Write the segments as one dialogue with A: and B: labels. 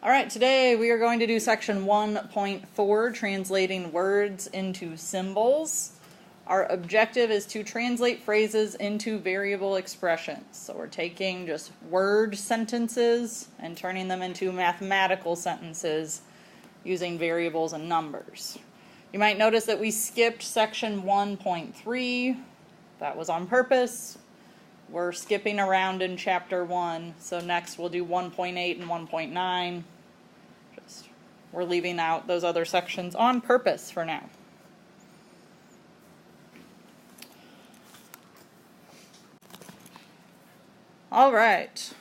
A: Alright, today we are going to do section 1.4, translating words into symbols. Our objective is to translate phrases into variable expressions. So we're taking just word sentences and turning them into mathematical sentences using variables and numbers. You might notice that we skipped section 1.3. That was on purpose. We're skipping around in chapter 1, so next we'll do 1.8 and 1.9. We're leaving out those other sections on purpose for now. All right,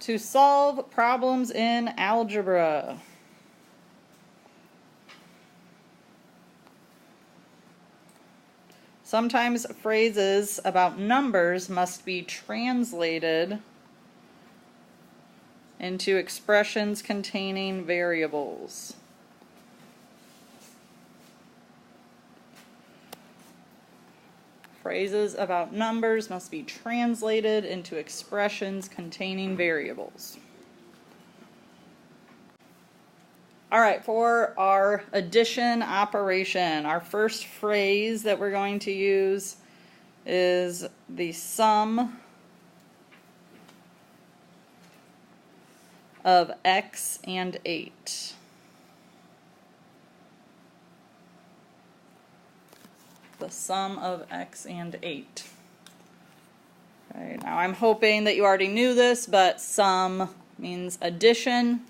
A: to solve problems in algebra. Sometimes phrases about numbers must be translated into expressions containing variables. Phrases about numbers must be translated into expressions containing variables. All right, for our addition operation, our first phrase that we're going to use is the sum of x and 8. The sum of x and 8. Okay, now I'm hoping that you already knew this, but sum means addition.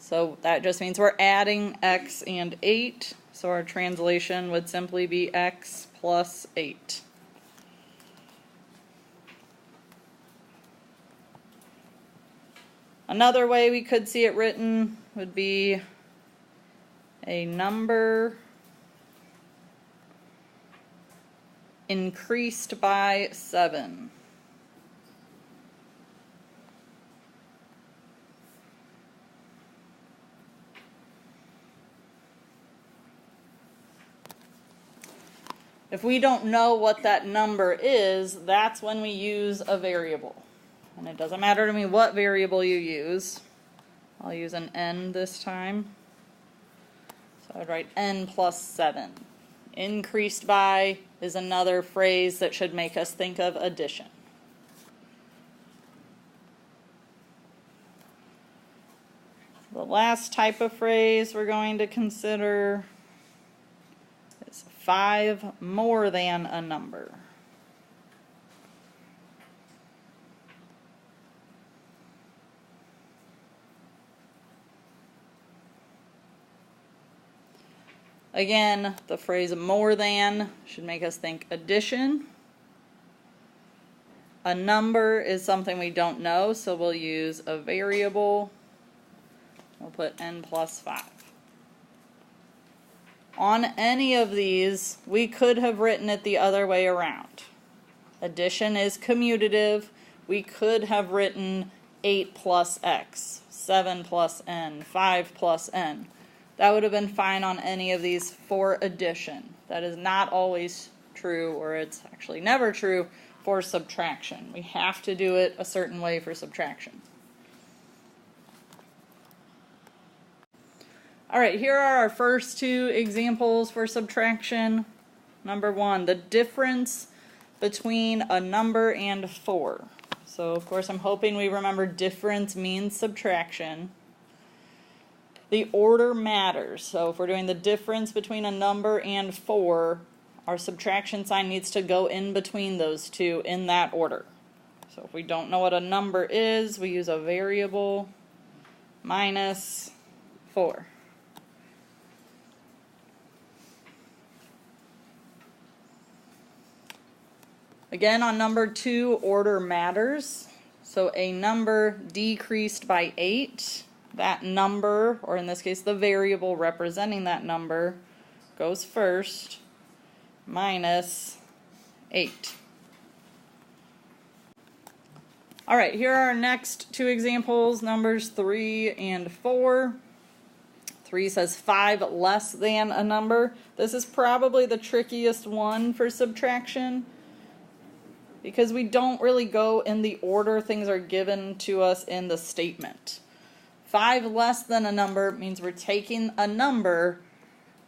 A: So that just means we're adding x and 8. So our translation would simply be x plus 8. Another way we could see it written would be a number increased by 7. If we don't know what that number is, that's when we use a variable. And it doesn't matter to me what variable you use. I'll use an n this time. So I'd write n plus 7. Increased by is another phrase that should make us think of addition. The last type of phrase we're going to consider is 5 more than a number. Again, the phrase more than should make us think addition. A number is something we don't know, so we'll use a variable. We'll put n plus 5. On any of these, we could have written it the other way around. Addition is commutative. We could have written 8 plus x, 7 plus n, 5 plus n. That would have been fine on any of these for addition. That is not always true, or it's actually never true for subtraction. We have to do it a certain way for subtraction. All right, here are our first two examples for subtraction. Number 1, the difference between a number and 4. So, of course, I'm hoping we remember difference means subtraction. The order matters. So if we're doing the difference between a number and 4, our subtraction sign needs to go in between those two in that order. So if we don't know what a number is, we use a variable minus 4. Again, on number 2, order matters. So a number decreased by 8. That number, or in this case the variable representing that number, goes first, minus 8. Alright, here are our next two examples, numbers 3 and 4. 3 says 5 less than a number. This is probably the trickiest one for subtraction, because we don't really go in the order things are given to us in the statement. 5 less than a number means we're taking a number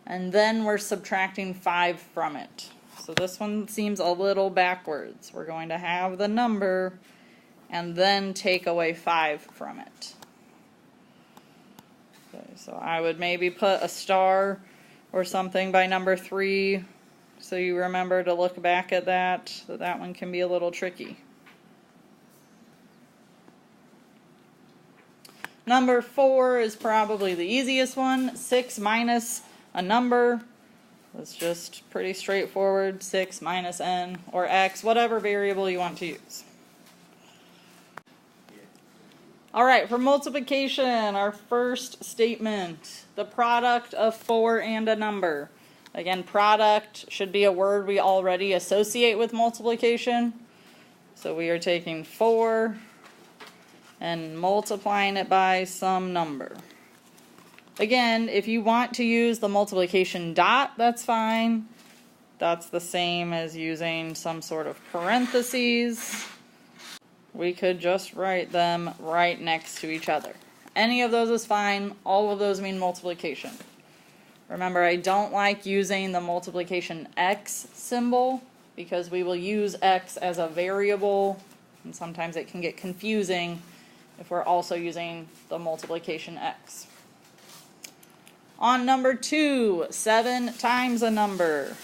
A: and then we're subtracting 5 from it. So this one seems a little backwards. We're going to have the number and then take away 5 from it. Okay, so I would maybe put a star or something by number 3 so you remember to look back at that. That one can be a little tricky. Number 4 is probably the easiest one. 6 minus a number. It's just pretty straightforward. 6 minus n or x, whatever variable you want to use. Alright, for multiplication, our first statement. The product of 4 and a number. Again, product should be a word we already associate with multiplication. So we are taking 4 and multiplying it by some number. Again, if you want to use the multiplication dot, that's fine. That's the same as using some sort of parentheses. We could just write them right next to each other. Any of those is fine. All of those mean multiplication. Remember, I don't like using the multiplication x symbol because we will use x as a variable, and sometimes it can get confusing if we're also using the multiplication x. On number 2, 7 times a number.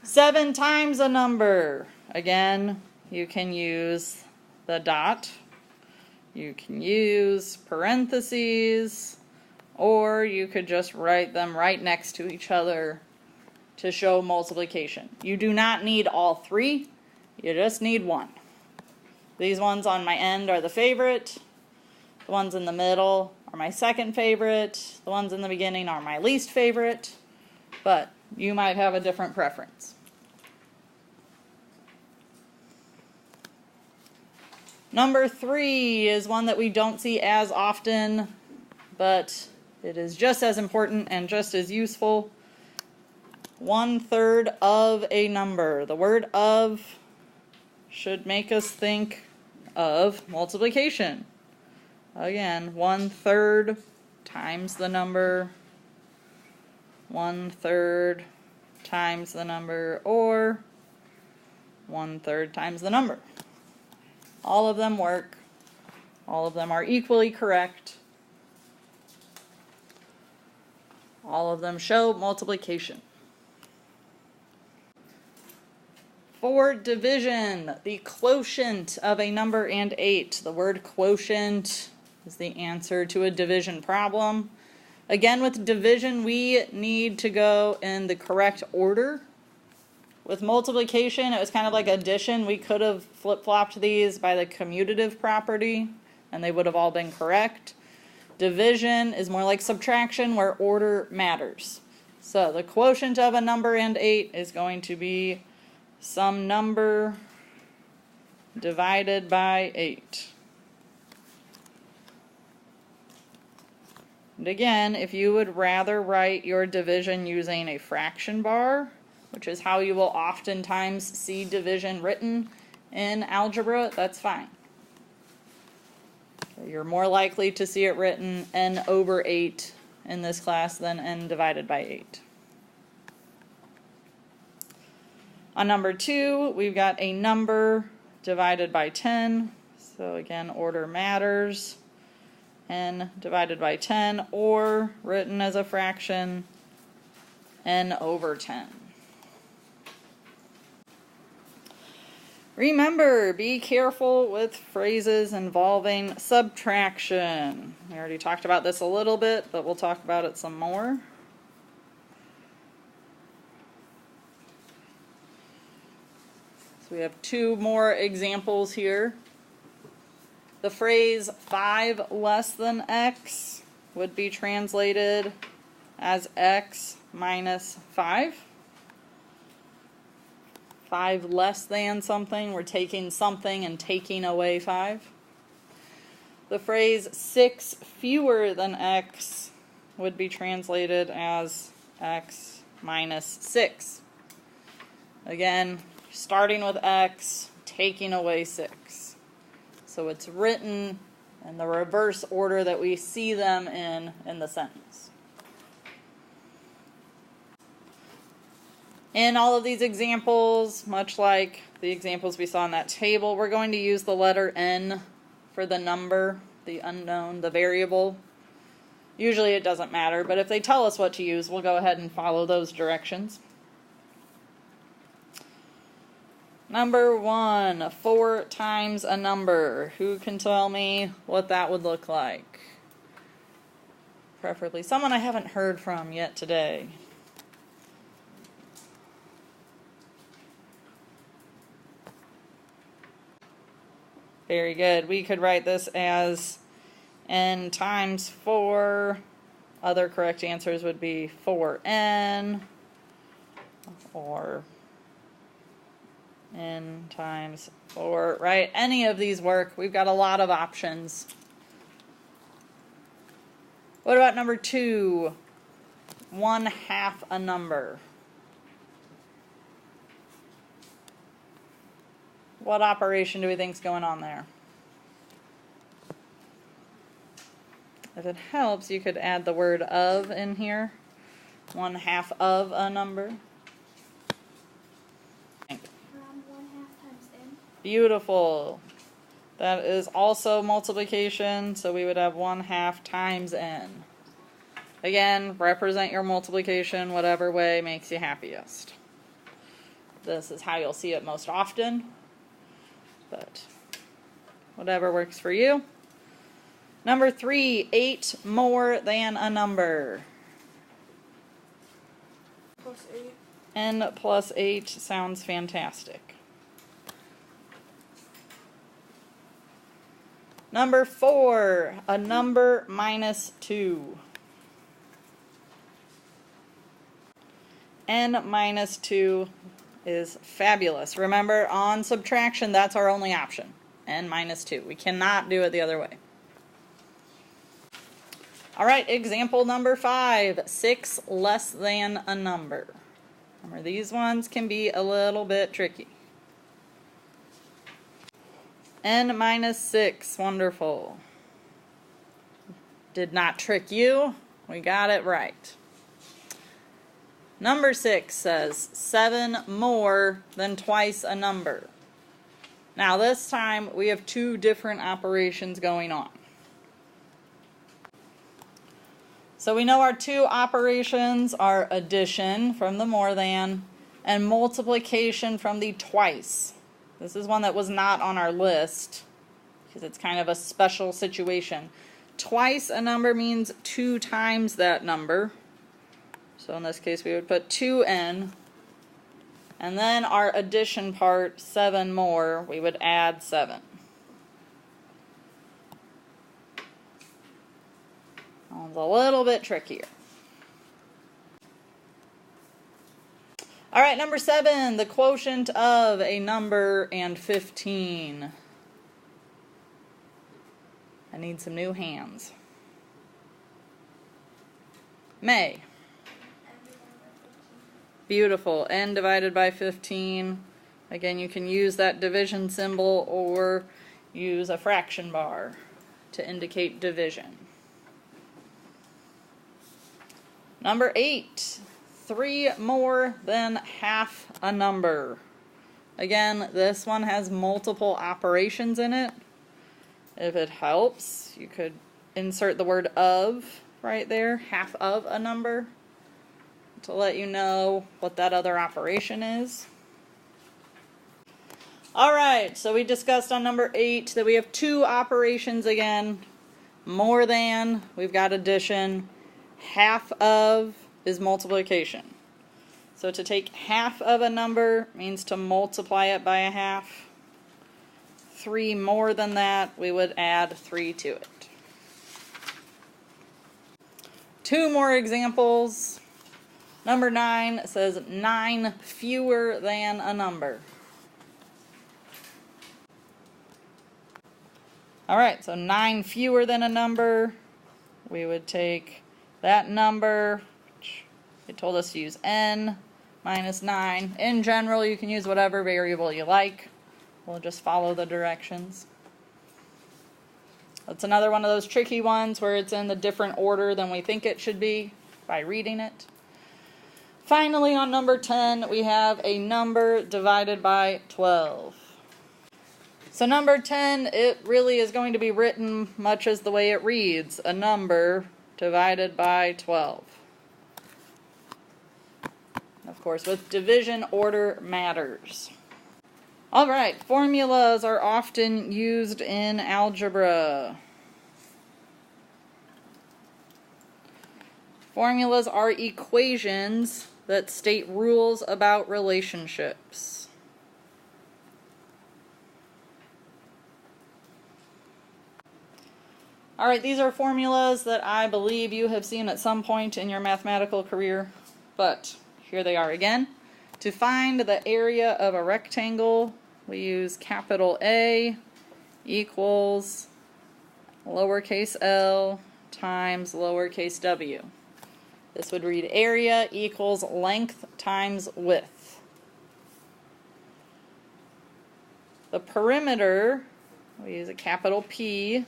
A: 7 times a number. Again, you can use the dot. You can use parentheses. Or you could just write them right next to each other to show multiplication. You do not need all 3. You just need 1. These ones on my end are the favorite. The ones in the middle are my second favorite. The ones in the beginning are my least favorite. But you might have a different preference. Number 3 is one that we don't see as often, but it is just as important and just as useful. 1/3 of a number. The word of should make us think of multiplication. Again, 1/3 times the number, 1/3 times the number, or 1/3 times the number. All of them work. All of them are equally correct. All of them show multiplication. For division, the quotient of a number and 8. The word quotient is the answer to a division problem. Again, with division, we need to go in the correct order. With multiplication, it was kind of like addition. We could have flip-flopped these by the commutative property, and they would have all been correct. Division is more like subtraction, where order matters. So the quotient of a number and 8 is going to be some number divided by 8. And again, if you would rather write your division using a fraction bar, which is how you will oftentimes see division written in algebra, that's fine. You're more likely to see it written n over 8 in this class than n divided by 8. On number 2, we've got a number divided by 10. So again, order matters. N divided by 10, or written as a fraction, n over 10. Remember, be careful with phrases involving subtraction. We already talked about this a little bit, but we'll talk about it some more. So we have 2 more examples here. The phrase 5 less than x would be translated as x minus 5. 5 less than something, we're taking something and taking away 5. The phrase 6 fewer than x would be translated as x minus 6. Again, starting with x, taking away 6. So it's written in the reverse order that we see them in the sentence. In all of these examples, much like the examples we saw in that table, we're going to use the letter N for the number, the unknown, the variable. Usually it doesn't matter, but if they tell us what to use, we'll go ahead and follow those directions. Number 1, 4 times a number. Who can tell me what that would look like? Preferably someone I haven't heard from yet today. Very good. We could write this as n times 4. Other correct answers would be 4n or n times 4, right? Any of these work. We've got a lot of options. What about number 2? 1/2 a number. What operation do we think is going on there? If it helps, you could add the word of in here. 1/2 of a number.
B: 1/2 times n.
A: Beautiful. That is also multiplication, so we would have 1/2 times n. Again, represent your multiplication whatever way makes you happiest. This is how you'll see it most often, but whatever works for you. Number 3, 8 more than a number.
B: Plus 8.
A: N plus 8 sounds fantastic. Number 4, a number minus 2. N minus 2 is fabulous. Remember, on subtraction, that's our only option. N minus 2. We cannot do it the other way. All right, example number 5, 6 less than a number. Remember, these ones can be a little bit tricky. N minus 6, wonderful. Did not trick you. We got it right. Number 6 says 7 more than twice a number. Now this time we have 2 different operations going on. So we know our 2 operations are addition from the more than and multiplication from the twice. This is one that was not on our list because it's kind of a special situation. Twice a number means 2 times that number. So in this case we would put 2n. And then our addition part, 7 more, we would add 7. It's a little bit trickier. All right, number 7, the quotient of a number and 15. I need some new hands. May. Beautiful. N divided by 15. Again, you can use that division symbol or use a fraction bar to indicate division. Number 8, 3 more than half a number. Again, this one has multiple operations in it. If it helps, you could insert the word of right there, half of a number, to let you know what that other operation is. Alright, so we discussed on number 8 that we have 2 operations again. More than, we've got addition. Half of is multiplication. So to take half of a number means to multiply it by a half. 3 more than that, we would add 3 to it. 2 more examples. Number 9 says 9 fewer than a number. Alright, so 9 fewer than a number. We would take that number, which it told us to use n minus 9. In general, you can use whatever variable you like. We'll just follow the directions. That's another one of those tricky ones where it's in the different order than we think it should be by reading it. Finally, on number 10, we have a number divided by 12. So number 10, it really is going to be written much as the way it reads, a number divided by 12. Of course, with division, order matters. All right, formulas are often used in algebra. Formulas are equations that state rules about relationships. All right, these are formulas that I believe you have seen at some point in your mathematical career, but here they are again. To find the area of a rectangle, we use capital A equals lowercase l times lowercase w. This would read area equals length times width. The perimeter, we use a capital P,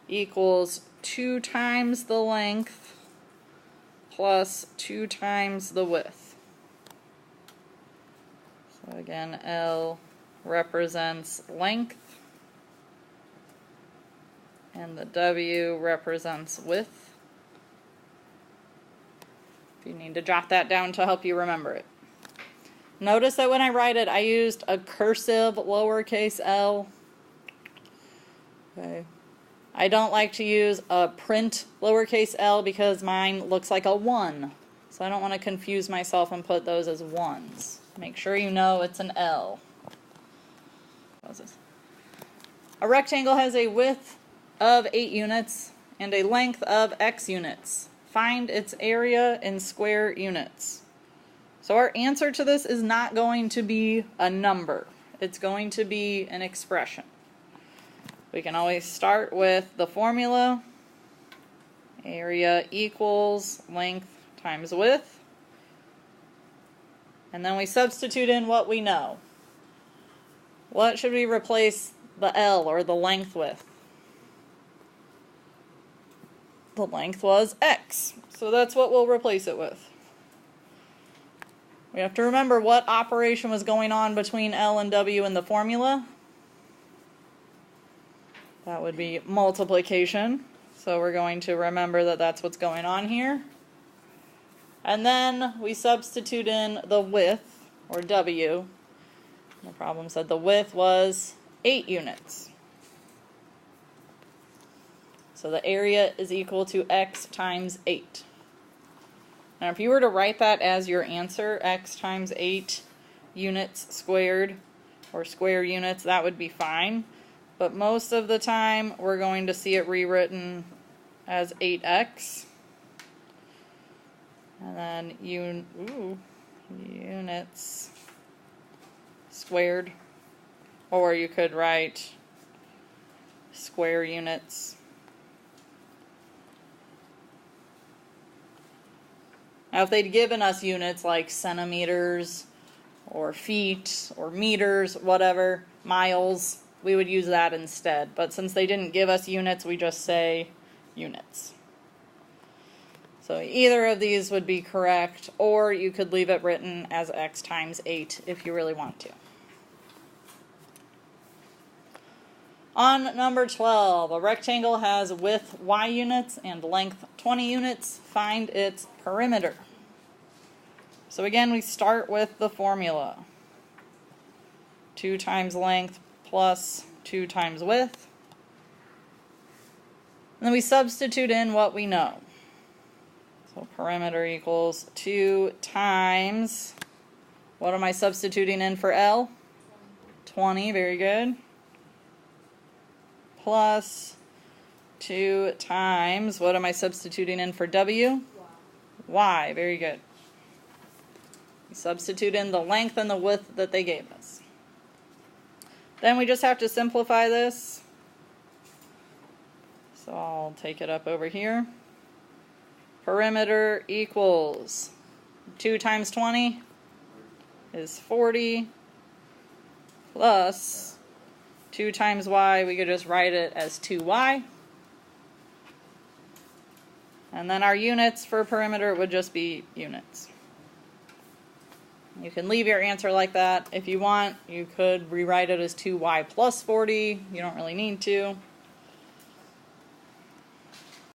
A: equals 2 times the length plus 2 times the width. So again, L represents length and the W represents width. If you need to jot that down to help you remember it. Notice that when I write it, I used a cursive lowercase l. Okay. I don't like to use a print lowercase l because mine looks like a 1. So I don't want to confuse myself and put those as 1s. Make sure you know it's an L. A rectangle has a width of 8 units and a length of x units. Find its area in square units. So our answer to this is not going to be a number. It's going to be an expression. We can always start with the formula. Area equals length times width. And then we substitute in what we know. What should we replace the L or the length with? The length was x, so that's what we'll replace it with. We have to remember what operation was going on between L and W in the formula. That would be multiplication, so we're going to remember that that's what's going on here. And then we substitute in the width, or W. The problem said the width was 8 units. So the area is equal to x times 8. Now if you were to write that as your answer, x times 8 units squared, or square units, that would be fine. But most of the time we're going to see it rewritten as 8x. And then units squared. Or you could write square units. Now if they'd given us units like centimeters or feet or meters, whatever, miles, we would use that instead. But since they didn't give us units, we just say units. So either of these would be correct, or you could leave it written as x times 8 if you really want to. On number 12, a rectangle has width y units and length 20 units. Find its perimeter. So again, we start with the formula. 2 times length plus 2 times width. And then we substitute in what we know. So perimeter equals 2 times, what am I substituting in for L? 20, very good. Plus 2 times, what am I substituting in for W? Y, very good. We substitute in the length and the width that they gave us. Then we just have to simplify this. So I'll take it up over here. Perimeter equals 2 times 20 is 40 plus 2 times y, we could just write it as 2y. And then our units for perimeter would just be units. You can leave your answer like that. If you want, you could rewrite it as 2y plus 40. You don't really need to.